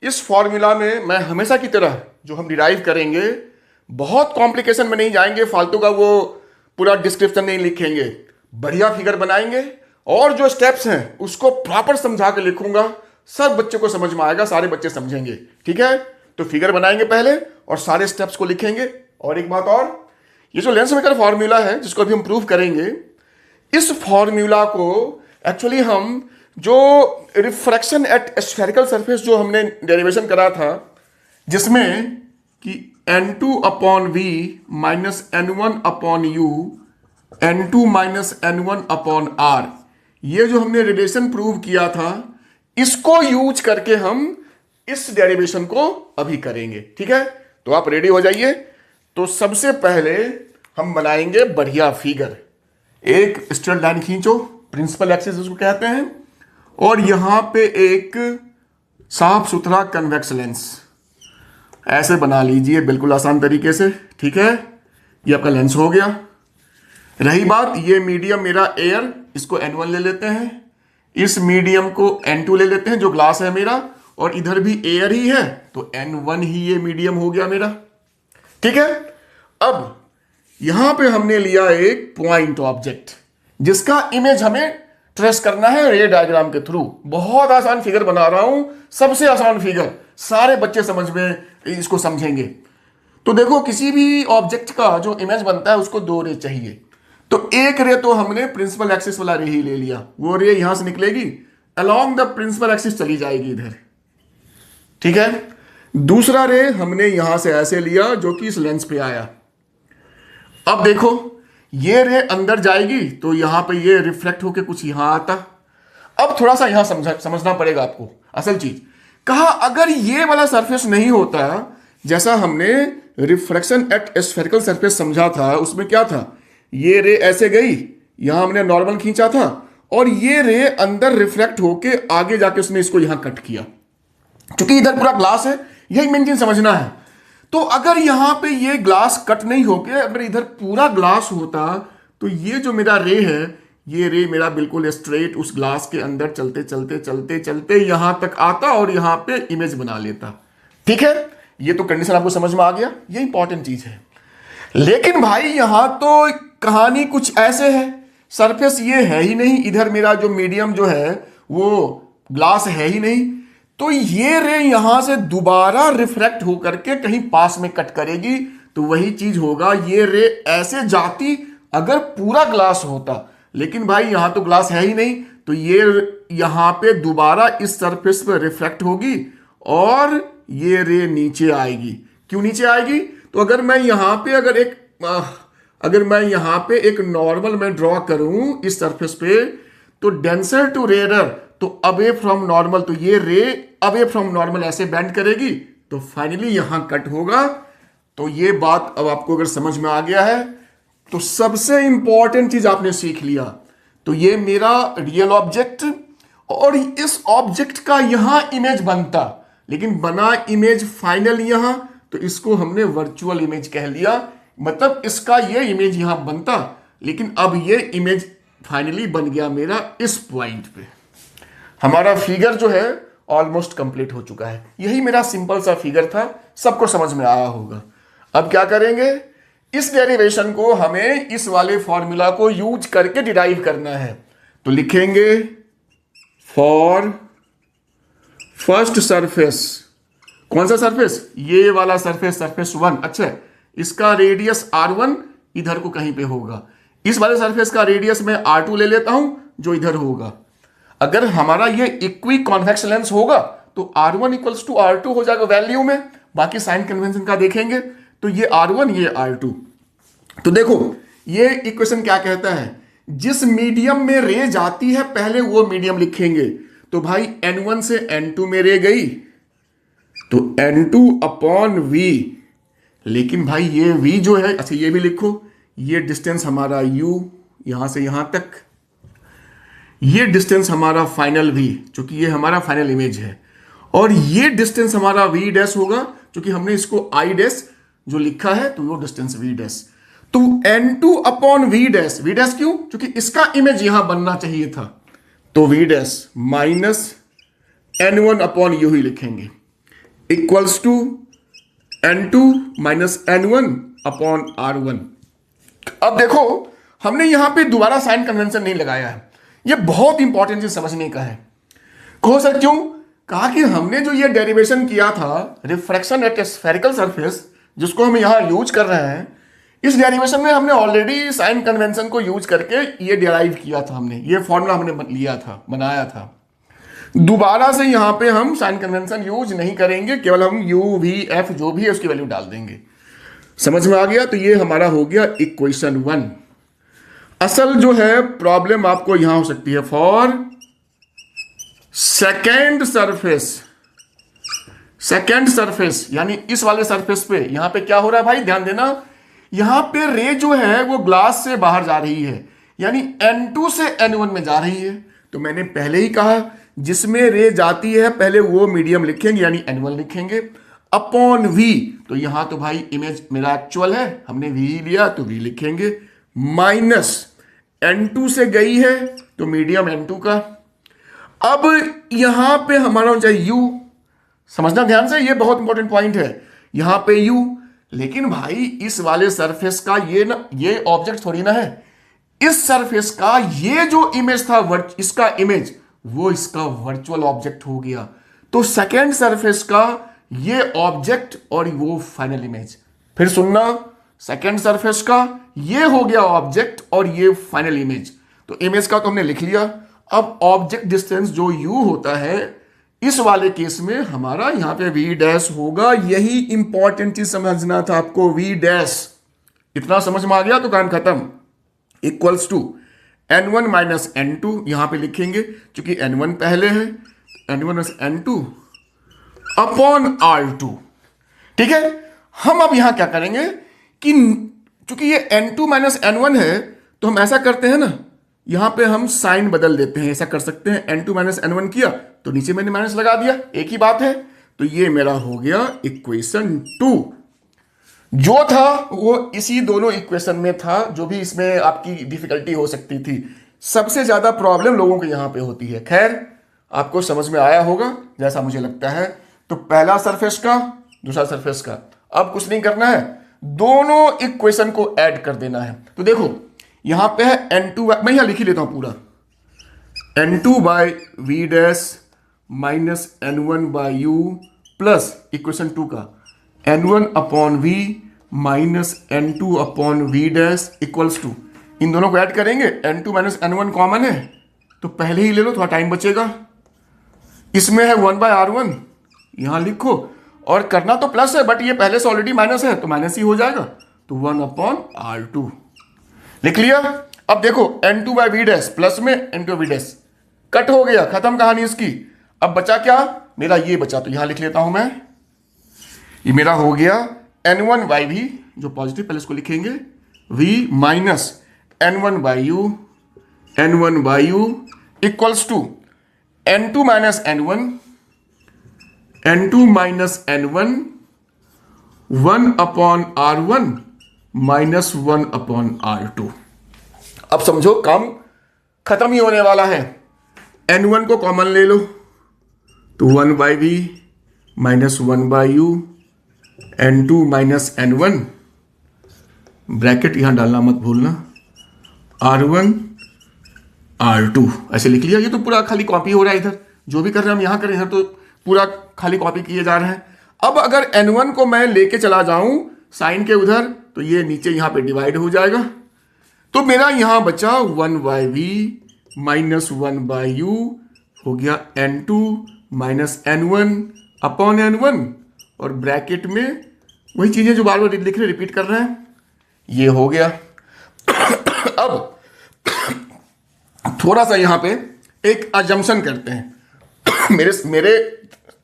इस फॉर्मूला में मैं हमेशा की तरह जो हम डिराइव करेंगे बहुत कॉम्प्लिकेशन में नहीं जाएंगे, फालतू का वो पूरा डिस्क्रिप्शन नहीं लिखेंगे, बढ़िया फिगर बनाएंगे और जो स्टेप्स हैं उसको प्रॉपर समझा के लिखूंगा, सब बच्चे को समझ में आएगा, सारे बच्चे समझेंगे। ठीक है, तो फिगर बनाएंगे पहले और सारे स्टेप्स को लिखेंगे। और एक बात और, ये जो लेंस मेकर फॉर्मूला है जिसको अभी हम प्रूव करेंगे, इस फॉर्मूला को एक्चुअली हम जो रिफ्रैक्शन एट स्फेरिकल सरफेस जो हमने डेरिवेशन करा था, जिसमें कि N2 upon V minus N1 upon U, N2 minus N1 upon R, ये जो हमने रिलेशन प्रूव किया था, इसको यूज करके हम इस डेरिवेशन को अभी करेंगे। ठीक है, तो आप रेडी हो जाइए। तो सबसे पहले हम बनाएंगे बढ़िया फिगर। एक स्ट्रेट लाइन खींचो, प्रिंसिपल एक्सिस उसको कहते हैं, और यहां पे एक साफ सुथरा कन्वेक्स लेंस ऐसे बना लीजिए बिल्कुल आसान तरीके से। ठीक है, ये आपका लेंस हो गया। रही बात, ये मीडियम मेरा एयर, इसको N1 ले लेते हैं, इस मीडियम को N2 ले लेते हैं जो ग्लास है मेरा, और इधर भी एयर ही है तो N1 ही ये मीडियम हो गया मेरा। ठीक है, अब यहां पे हमने लिया एक पॉइंट ऑब्जेक्ट जिसका इमेज हमें ट्रेस करना है रे डायग्राम के थ्रू। बहुत आसान फिगर बना रहा हूं, सबसे आसान फिगर, सारे बच्चे समझ में इसको समझेंगे। तो देखो, किसी भी ऑब्जेक्ट का जो इमेज बनता है उसको दो रे चाहिए, तो एक रे तो हमने प्रिंसिपल एक्सिस वाला रे ही ले लिया, वो रे यहां से निकलेगी, अलोंग द प्रिंसिपल एक्सिस चली जाएगी इधर। ठीक है, दूसरा रे हमने यहां से ऐसे लिया जो कि इस लेंस पे आया। अब देखो, ये रे अंदर जाएगी तो यहां पे ये रिफ्लेक्ट होके कुछ यहां आता। अब थोड़ा सा यहां समझना पड़ेगा आपको असल चीज। कहा अगर ये वाला सरफेस नहीं होता, जैसा हमने रिफ्रैक्शन एट स्फेरिकल सरफेस समझा था, उसमें क्या था, ये रे ऐसे गई, यहां हमने नॉर्मल खींचा था, और ये रे अंदर रिफ्लेक्ट होके आगे जाके उसने इसको यहां कट किया। क्योंकि इधर पूरा ग्लास है, यही मेन चीज समझना है। तो अगर यहां पे ये ग्लास कट नहीं होके अगर इधर पूरा ग्लास होता, तो ये जो मेरा रे है, ये रे मेरा बिल्कुल स्ट्रेट उस ग्लास के अंदर चलते चलते चलते चलते यहां तक आता और यहां पे इमेज बना लेता। ठीक है, ये तो कंडीशन आपको समझ में आ गया, ये इंपॉर्टेंट चीज है। लेकिन भाई यहां तो कहानी कुछ ऐसे है, सरफेस ये है ही नहीं, इधर मेरा जो मीडियम जो है वो ग्लास है ही नहीं, तो ये रे यहां से दोबारा रिफ्रैक्ट होकर के कहीं पास में कट करेगी, तो वही चीज होगा, ये रे ऐसे जाती अगर पूरा ग्लास होता, लेकिन भाई यहां तो ग्लास है ही नहीं, तो ये यहां पे दोबारा इस सरफेस पे रिफ्रैक्ट होगी और ये रे नीचे आएगी। क्यों नीचे आएगी, तो अगर मैं यहां पे एक नॉर्मल मैं ड्रॉ करूं इस सरफेस पे, तो डेंसर टू रेयर, तो अवे फ्रॉम नॉर्मल, तो ये रे अवे फ्रॉम नॉर्मल ऐसे बेंड करेगी, तो फाइनली यहां कट होगा। तो ये बात अब आपको अगर समझ में आ गया है, तो सबसे इंपॉर्टेंट चीज आपने सीख लिया। तो ये मेरा रियल ऑब्जेक्ट, और इस ऑब्जेक्ट का यहां इमेज बनता, लेकिन बना इमेज फाइनल यहां, तो इसको हमने वर्चुअल इमेज कह लिया। मतलब इसका ये इमेज यहां बनता, लेकिन अब ये इमेज फाइनली बन गया मेरा इस पॉइंट पे। हमारा फिगर जो है ऑलमोस्ट कंप्लीट हो चुका है। यही मेरा सिंपल सा फिगर था, सबको समझ में आया होगा। अब क्या करेंगे, इस डेरिवेशन को हमें इस वाले फॉर्मूला को यूज करके डिराइव करना है। तो लिखेंगे फॉर फर्स्ट सरफेस, कौन सा सरफेस, ये वाला सरफेस, सरफेस 1। अच्छा, इसका रेडियस R1 इधर को कहीं पे होगा, इस वाले सरफेस का रेडियस मैं R2 ले लेता हूं जो इधर होगा। अगर हमारा ये इक्वी कॉन्वेक्स लेंस होगा तो R1 इक्वल्स टू R2 हो जाएगा वैल्यू में, बाकी साइन कन्वेंशन का देखेंगे। तो ये R1 ये R2। तो देखो ये इक्वेशन क्या कहता है, जिस मीडियम में रे जाती है पहले वो मीडियम लिखेंगे। तो भाई N1 से N2 में रे गई तो N2 अपॉन V, लेकिन भाई ये V जो है, अच्छा ये भी लिखो, ये डिस्टेंस हमारा U यहां से यहां तक, ये डिस्टेंस हमारा फाइनल V, चूंकि ये हमारा फाइनल इमेज है, और ये डिस्टेंस हमारा V डैश होगा, क्योंकि हमने इसको I डैश जो लिखा है तो वो डिस्टेंस V डैश। तो N2 upon V dash, V dash क्यों, क्योंकि इसका इमेज यहां बनना चाहिए था, तो V dash minus N1 upon U ही लिखेंगे। Equals to N2 minus N1 upon R1। अब देखो हमने यहां पे दोबारा साइन कन्वेंशन नहीं लगाया है, ये बहुत इंपॉर्टेंट चीज समझने का है। कहो सर क्यों? कहा कि हमने जो ये डेरिवेशन किया था रिफ्रैक्शन एट स्फेरिकल सरफेस, जिसको हम यहां यूज कर रहे हैं, इस डेरिवेशन में हमने ऑलरेडी साइन कन्वेंशन को यूज करके ये डिराइव किया था, हमने ये फॉर्मूला हमने लिया था, बनाया था। दोबारा से यहां पे हम साइन कन्वेंशन यूज नहीं करेंगे, केवल हम यू वी एफ जो भी है उसकी वैल्यू डाल देंगे। समझ में आ गया? तो ये हमारा हो गया इक्वेशन 1। असल जो है प्रॉब्लम आपको यहां हो सकती है फॉर सेकेंड सरफेस, यानी इस वाले सरफेस पे यहां पे क्या हो रहा है भाई, ध्यान देना, यहां पे रे जो है वो ग्लास से बाहर जा रही है, यानी N2 से N1 में जा रही है। तो मैंने पहले ही कहा जिसमें रे जाती है पहले वो मीडियम लिखेंगे, यानी N1 लिखेंगे, अपॉन V। तो यहां तो भाई इमेज मेरा एक्चुअल है, हमने V ही लिया तो V लिखेंगे, माइनस N2 से गई है तो मीडियम N2 का। अब यहां पे हमारा होना चाहिए U, समझना ध्यान से, ये बहुत इंपॉर्टेंट पॉइंट है, यहां पे U। लेकिन भाई इस वाले सरफेस का ये ऑब्जेक्ट थोड़ी ना है, इस सरफेस का ये जो इमेज था इसका इमेज वो इसका वर्चुअल ऑब्जेक्ट हो गया। तो सेकेंड सरफेस का ये ऑब्जेक्ट और वो फाइनल इमेज। फिर सुनना, सेकेंड सरफेस का ये हो गया ऑब्जेक्ट और ये फाइनल इमेज। तो इमेज का तो हमने लिख लिया। अब ऑब्जेक्ट डिस्टेंस जो u होता है इस वाले केस में हमारा यहां पे v डैश होगा। यही इंपॉर्टेंट चीज समझना था आपको, v डैश। इतना समझ में आ गया तो काम खत्म। Equals to N1 minus N2 यहां पे लिखेंगे क्योंकि N1 पहले है, N1 minus N2 upon R2। ठीक है, हम अब यहां क्या करेंगे कि चूंकि ये N2 माइनस N1 है तो हम ऐसा करते हैं ना, यहां पे हम साइन बदल देते हैं, ऐसा कर सकते हैं। N2 माइनस N1 किया तो नीचे मैंने माइनस लगा दिया, एक ही बात है। तो ये मेरा हो गया इक्वेशन 2। जो था वो इसी दोनों इक्वेशन में था, जो भी इसमें आपकी डिफिकल्टी हो सकती थी। सबसे ज्यादा प्रॉब्लम लोगों को यहां पे होती है। खैर आपको समझ में आया होगा जैसा मुझे लगता है। तो पहला सरफेस का, दूसरा सरफेस का, अब कुछ नहीं करना है, दोनों इक्वेशन को ऐड कर देना है। तो देखो यहां पे है N2, मैं यहां लिख ही लेता हूं पूरा, N2 by V dash minus N1 by U plus equation 2 का N1 upon V minus N2 upon V dash equals two, इन दोनों को ऐड करेंगे, N2 माइनस N1 कॉमन है तो पहले ही ले लो, थोड़ा टाइम बचेगा। इसमें है 1 बाय R1, यहां लिखो, और करना तो प्लस है बट ये पहले से ऑलरेडी माइनस है तो माइनस ही हो जाएगा, तो 1 अपॉन R2 लिख लिया। अब देखो N2 bye we dash plus में N2 वी डैश कट हो गया, खत्म कहानी इसकी। अब बचा क्या मेरा, ये बचा, तो यहां लिख लेता हूं मैं, ये मेरा हो गया N1 बाई वी, जो पॉजिटिव पहले इसको लिखेंगे, V minus N1 by U, N1 by U equals to N2 minus N1, N2 minus N1 1 upon R1 minus 1 upon R2। अब समझो काम खत्म ही होने वाला है। N1 को कॉमन ले लो तो 1 by V minus 1 by U, N2 minus N1, bracket यहां डालना मत भूलना, R1 R2 ऐसे लिख लिया। ये तो पूरा खाली कॉपी हो रहा है, इधर जो भी कर रहे हैं हम यहां करें, इधर तो पूरा खाली कॉपी किए जा रहे हैं। अब अगर N1 को मैं लेके चला जाऊं साइन के उधर तो ये नीचे यहां पे डिवाइड हो जाएगा, तो मेरा यहां बचा 1 by V minus 1 by U हो गया N2 minus N1 upon N1, और ब्रैकेट में वही चीजें जो बार बार लिख रहे रिपीट कर रहे हैं, ये हो गया। अब थोड़ा सा यहां पे एक अजम्पशन करते हैं।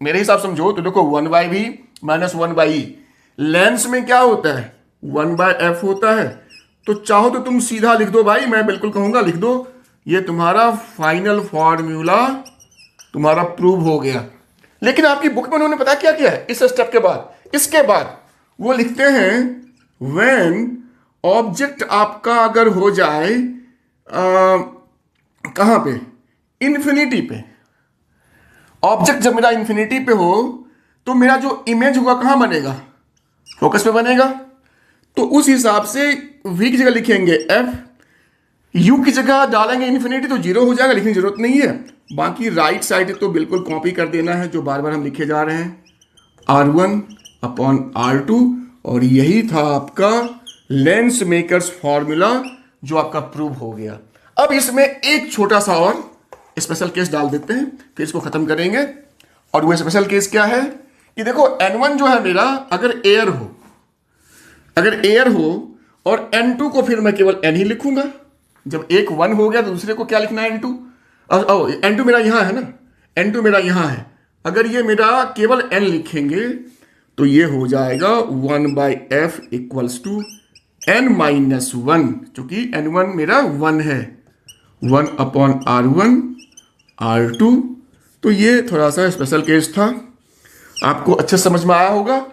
मेरे हिसाब समझो तो देखो 1 by V minus 1 by E, lens में क्या होता है 1 बाय एफ होता है, तो चाहो तो तुम सीधा लिख दो भाई, मैं बिल्कुल कहूंगा लिख दो, ये तुम्हारा फाइनल फॉर्मूला तुम्हारा प्रूव हो गया। लेकिन आपकी बुक में उन्होंने पता क्या किया है इस स्टेप के बाद, इसके बाद वो लिखते हैं व्हेन ऑब्जेक्ट आपका अगर हो जाए कहां पे, इन्फिनिटी पे, ऑब्जेक्ट जब मेरा इन्फिनिटी पे हो तो मेरा जो इमेज होगा कहाँ बनेगा, फोकस पे बनेगा। तो उस हिसाब से v की जगह लिखेंगे f, u की जगह डालेंगे इन्फिनिटी तो 0 हो जाएगा, लिखने की जरूरत नहीं है। बाकी राइट साइड तो बिल्कुल कॉपी कर देना है जो बार बार हम लिखे जा रहे हैं, R1 अपॉन R2, और यही था आपका लेंस मेकर्स फॉर्मूला जो आपका प्रूव हो गया। अब इसमें एक छोटा सा और स्पेशल केस डाल देते हैं, फिर इसको खत्म करेंगे। और वो स्पेशल केस क्या है कि देखो N1 जो है मेरा अगर एयर हो और N2 को फिर मैं केवल N ही लिखूंगा। जब एक 1 हो गया तो दूसरे को क्या लिखना है, N2। N2 मेरा यहां है ना, N2 मेरा यहां है। अगर ये मेरा केवल N लिखेंगे तो ये हो जाएगा 1/f इक्वल्स टू N-1, क्योंकि N1 मेरा 1 है, 1 अपॉन R1 R2। तो ये थोड़ा सा स्पेशल केस था, आपको अच्छे समझ में आया होगा।